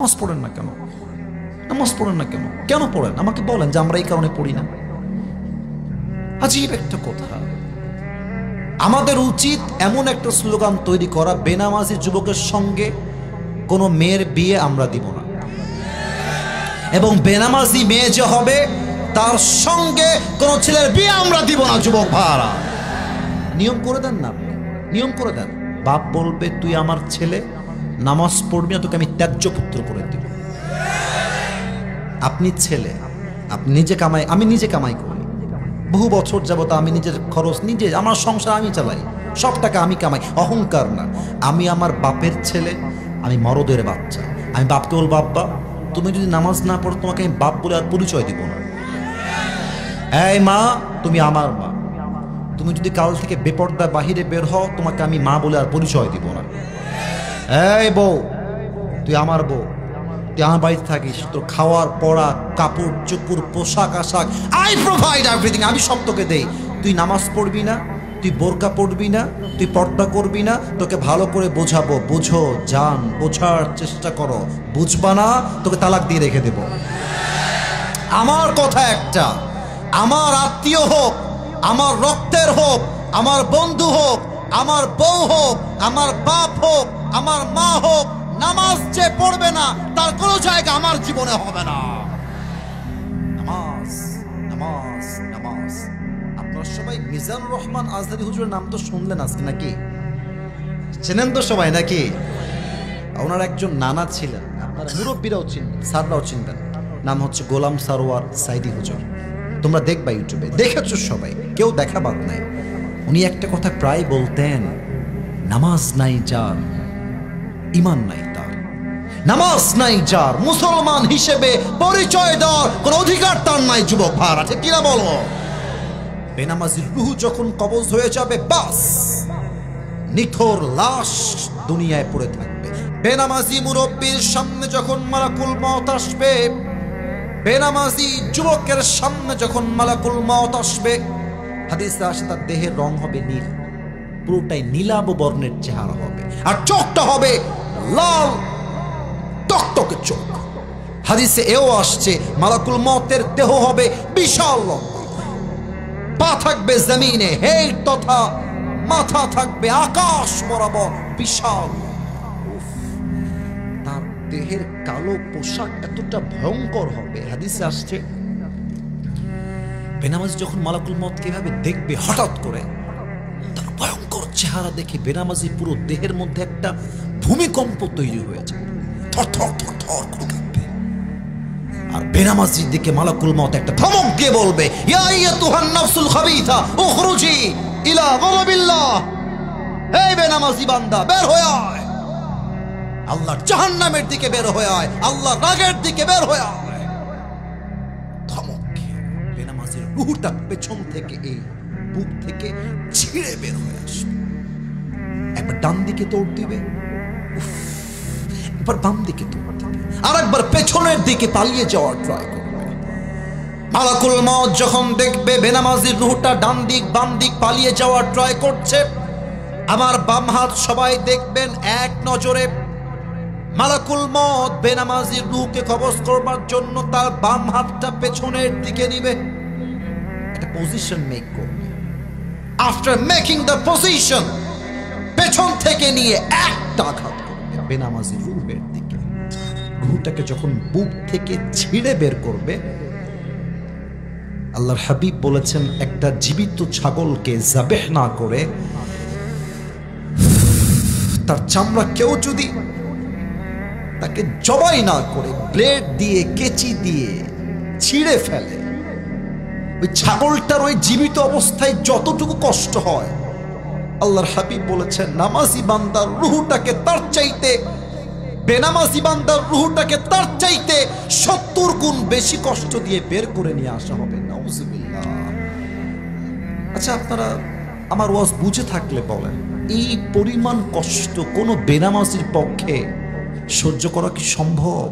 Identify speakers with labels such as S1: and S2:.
S1: নামাজ পড়েন না কেন? নামাজ পড়েন না কেন? কেন পড়েন? আমাকে বলেন যে আমরা এই কারণে পড়ি না। আজীব একটা কথা। আমাদের উচিত এমন একটা স্লোগান তৈরি করা, বেনামাজি যুবকের সঙ্গে কোনো মেয়ের বিয়ে আমরা দিব না, এবং বেনামাজি মেয়ে যে হবে তার সঙ্গে কোনো ছেলের বিয়ে আমরা দিব না। যুবক ভাড়া নিয়ম করে দেন না, আপনি নিয়ম করে দেন। বাপ বলবে তুই আমার ছেলে, নামাজ পড়বি না, তোকে আমি ত্যায্য পুত্র করে দিব। আপনি ছেলে, আপনি নিজে কামাই, আমি নিজে কামাই করি, বহু বছর যাবত আমি নিজের খরচ নিজে, আমার সংসার আমি চালাই, সব টাকা আমি কামাই। অহংকার না, আমি আমার বাপের ছেলে, আমি মরদের বাচ্চা। আমি বাপকে বলবো বাপ্পা তুমি যদি নামাজ না পড়ো তোমাকে আমি বাপ বলে আর পরিচয় দিব না। এই মা তুমি আমার মা, তুমি যদি কাল থেকে বেপর্দা বাহিরে বের হও তোমাকে আমি মা বলে আর পরিচয় দিব না। এই বউ তুই আমার বউ, তুই আমার বাড়িতে থাকিস, তোর খাওয়ার পড়া কাপড় চোপড় পোশাক আশাক আই প্রোভাইড এভরিথিং, আমি সব তোকে দেই। তুই নামাজ পড়বি না, তুই বোরকা পড়বি না, তুই পর্দা করবি না, তোকে ভালো করে বোঝাবো, বুঝো জান, বোঝার চেষ্টা করো, বুঝবা না তোকে তালাক দিয়ে রেখে দেব। আমার কথা একটা, আমার আত্মীয় হোক, আমার রক্তের হোক, আমার বন্ধু হোক, আমার বউ হোক, আমার বাপ হোক, আমার মা হোক, নামাজ যে পড়বে না তার কোনো জায়গা আমার জীবনে হবে না। নামাজ নামাজ নামাজ। আপনারা সবাই মিজানুর রহমান আজহারী হুজুরের নাম তো শুনলেন আজকে, নাকি চেনেন তো সবাই নাকি? ওনার একজন নানা ছিলেন, আপনারা মুরব্বীরাও চিনবেন, স্যাররাও চিনবেন, নাম হচ্ছে গোলাম সারোয়ার সাইদি হুজুর। তোমরা দেখবা ইউটিউবে, দেখেছো সবাই, কেউ দেখা বাদ নাই। উনি একটা কথা প্রায় বলতেন, নামাজ নাই যার ঈমান নাই তার। নামাজ নাই যার মুসলমান হিসেবে পরিচয় দেওয়ার কোন অধিকার তার নাই। যুবক ভাড়া ঠিক কিনা বলো? বেনামাজির রূহ যখন কবজ হয়ে যাবে বাস নিথর লাশ দুনিয়ায় পড়ে থাকবে। বেনামাজি মুরব্বীর সামনে যখন মালাকুল মওত আসবে, বেনামাজি যুবকের সামনে যখন মালাকুল মওত আসবে, হাদিসে আসে তার দেহের রং হবে নীল, পুরোটাই নীলাভ বর্ণের চেহারা হবে, আর চোখটা হবে লাল টকটকে চোখ। হাদিসে এও আসছে মালাকুল মওতের দেহ হবে বিশাল লম্বা, পা থাকবে জমিনে হেড তথা মাথা থাকবে আকাশ বরাবর বিশাল। তার দেহের কালো পোশাক এতটা ভয়ঙ্কর হবে, হাদিসে আসছে বেনামাজি যখন মালাকুল মওত কিভাবে দেখবে, হঠাৎ করে তার ভয়ঙ্কর চেহারা দেখে বেনামাজি পুরো দেহের মধ্যে একটা ভূমিকম্প তৈরি হয়ে যায়, থরথর থরথর করে কাঁপবে। আর বেনামাজির দিকে মালাকুল মওত একটা ধমক দিয়ে বলবে, ইয়া আইয়াতুহান নাফসুল খাবিথা উখরুজি ইলা গাযাবিল্লাহ। এই বেনামাজি বান্দা বের হয়ে আয়, আল্লাহর জাহান্নামের দিকে বের হয়ে আয়, আল্লাহর রাগের দিকে বের হয়ে আয়। ধমক বেনামাজির রূহটা পেছন থেকে এই বুক থেকে ছিঁড়ে বের হয়ে আসবে। একবার ডান দিকে দৌড় দিবে, একবার বাম দিকে দৌড় দিবে, আর একবার পেছনের দিকে পালিয়ে যাওয়ার ট্রাই করবে। মালাকুল মওত যখন দেখবে বেনামাজির রূহটা ডান দিক বাম দিক পালিয়ে যাওয়ার ট্রাই করছে, আমার বাম হাত সবাই দেখবেন এক নজরে মালাকুল মওত বেনামাজির রূহকে কবজ করবার জন্য তার বাম হাতটা পেছনের দিকে নিবে, একটা পজিশন মেক করবে। আফটার মেকিং দ্য পজিশন পেছন থেকে নিয়ে একটা আঘাত করবে বেনামাজির রূহের দিকে। রূহটাকে যখন বুক থেকে ছিঁড়ে বের করবে, আল্লাহর হাবিব বলেছেন একটা জীবিত ছাগলকে যাবেহ না করে তার চামড়া কেউ যদি তাকে জবাই না করে ব্লেড দিয়ে কেচি দিয়ে ছিঁড়ে ফেলে, ওই ছাগলটার ওই জীবিত অবস্থায় যতটুকু কষ্ট হয়, আল্লাহর হাবিব বলেছেন নামাজি বান্দার রূহটাকে তার চাইতে, বেনামাজি বান্দার রূহটাকে তার চাইতে 70 গুণ বেশি কষ্ট দিয়ে বের করে নিয়ে আসা হবে। নাউজুবিল্লাহ। আচ্ছা আপনারা আমার ওয়াজ বুঝে থাকলে বলেন, এই পরিমাণ কষ্ট কোনো বেনামাজির পক্ষে সহ্য করা কি সম্ভব?